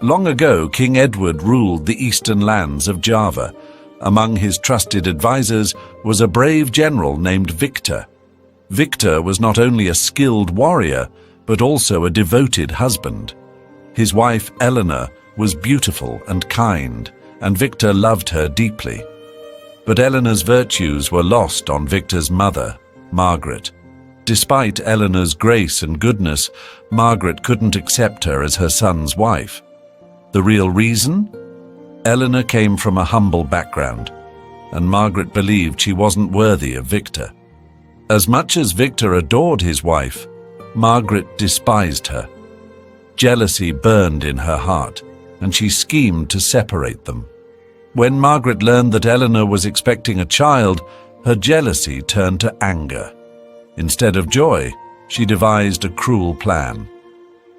Long ago, King Edward ruled the eastern lands of Java. Among his trusted advisors was a brave general named Victor. Victor was not only a skilled warrior, but also a devoted husband. His wife, Eleanor, was beautiful and kind, and Victor loved her deeply. But Eleanor's virtues were lost on Victor's mother, Margaret. Despite Eleanor's grace and goodness, Margaret couldn't accept her as her son's wife. The real reason? Eleanor came from a humble background, and Margaret believed she wasn't worthy of Victor. As much as Victor adored his wife, Margaret despised her. Jealousy burned in her heart, and she schemed to separate them. When Margaret learned that Eleanor was expecting a child, her jealousy turned to anger. Instead of joy, she devised a cruel plan.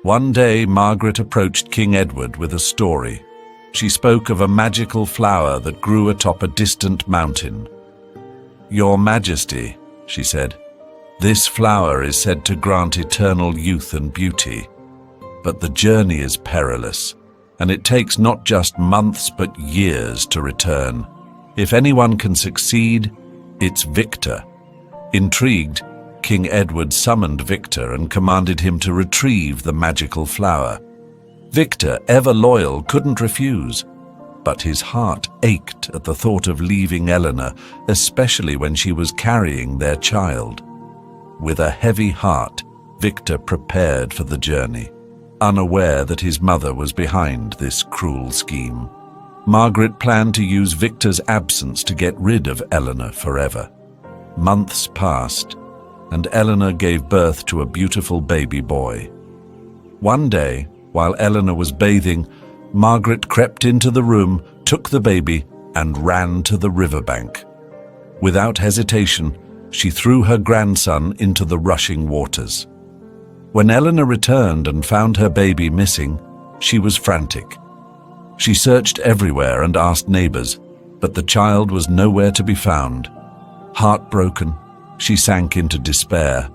One day, Margaret approached King Edward with a story. She spoke of a magical flower that grew atop a distant mountain. "Your Majesty," she said, "this flower is said to grant eternal youth and beauty. But the journey is perilous, and it takes not just months but years to return. If anyone can succeed, it's Victor." Intrigued, King Edward summoned Victor and commanded him to retrieve the magical flower. Victor, ever loyal, couldn't refuse, but his heart ached at the thought of leaving Eleanor, especially when she was carrying their child. With a heavy heart, Victor prepared for the journey, unaware that his mother was behind this cruel scheme. Margaret planned to use Victor's absence to get rid of Eleanor forever. Months passed, and Eleanor gave birth to a beautiful baby boy. One day, while Eleanor was bathing, Margaret crept into the room, took the baby, and ran to the riverbank. Without hesitation, she threw her grandson into the rushing waters. When Eleanor returned and found her baby missing, she was frantic. She searched everywhere and asked neighbors, but the child was nowhere to be found. Heartbroken, she sank into despair,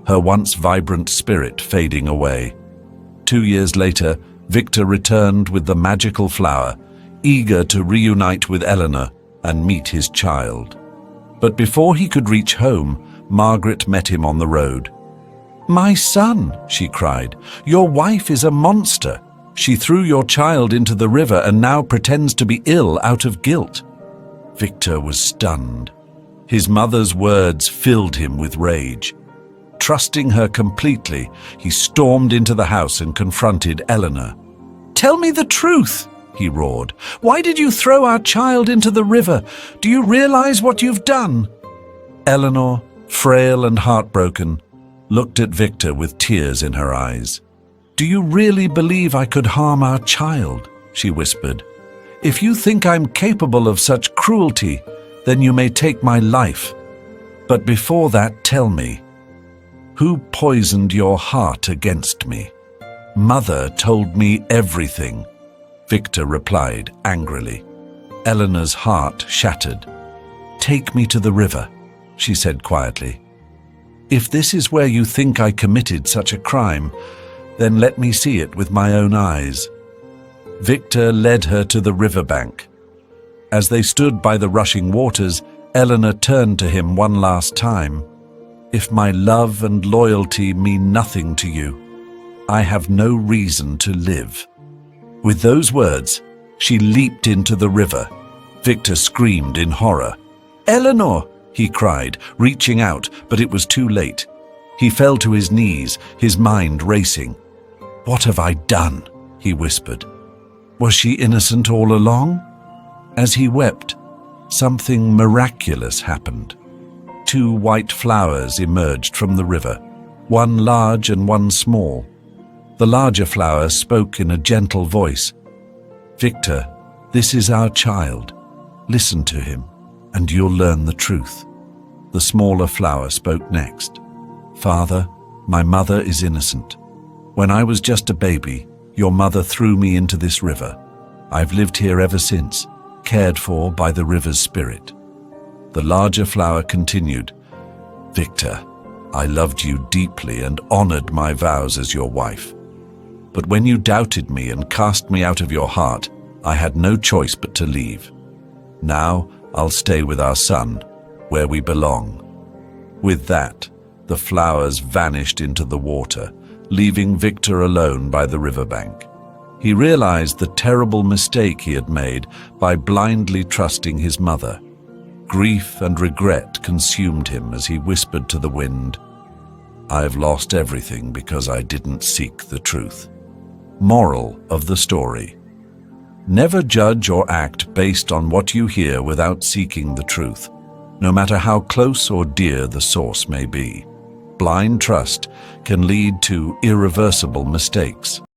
her once vibrant spirit fading away. 2 years later, Victor returned with the magical flower, eager to reunite with Eleanor and meet his child. But before he could reach home, Margaret met him on the road. "My son," she cried, "your wife is a monster. She threw your child into the river and now pretends to be ill out of guilt." Victor was stunned. His mother's words filled him with rage. Trusting her completely, he stormed into the house and confronted Eleanor. "Tell me the truth," he roared. "Why did you throw our child into the river? Do you realize what you've done?" Eleanor, frail and heartbroken, looked at Victor with tears in her eyes. "Do you really believe I could harm our child?" she whispered. "If you think I'm capable of such cruelty, then you may take my life. But before that, tell me, who poisoned your heart against me?" "Mother told me everything," Victor replied angrily. Eleanor's heart shattered. "Take me to the river," she said quietly. "If this is where you think I committed such a crime, then let me see it with my own eyes." Victor led her to the riverbank. As they stood by the rushing waters, Eleanor turned to him one last time. "If my love and loyalty mean nothing to you, I have no reason to live." With those words, she leaped into the river. Victor screamed in horror. "Eleanor!" he cried, reaching out, but it was too late. He fell to his knees, his mind racing. "What have I done?" he whispered. "Was she innocent all along?" As he wept, something miraculous happened. 2 white flowers emerged from the river, one large and one small. The larger flower spoke in a gentle voice. "Victor, this is our child. Listen to him, and you'll learn the truth." The smaller flower spoke next. "Father, my mother is innocent. When I was just a baby, your mother threw me into this river. I've lived here ever since, cared for by the river's spirit." The larger flower continued, "Victor, I loved you deeply and honored my vows as your wife. But when you doubted me and cast me out of your heart, I had no choice but to leave. Now I'll stay with our son, where we belong." With that, the flowers vanished into the water, leaving Victor alone by the riverbank. He realized the terrible mistake he had made by blindly trusting his mother. Grief and regret consumed him as he whispered to the wind, "I've lost everything because I didn't seek the truth." Moral of the story: never judge or act based on what you hear without seeking the truth, no matter how close or dear the source may be. Blind trust can lead to irreversible mistakes.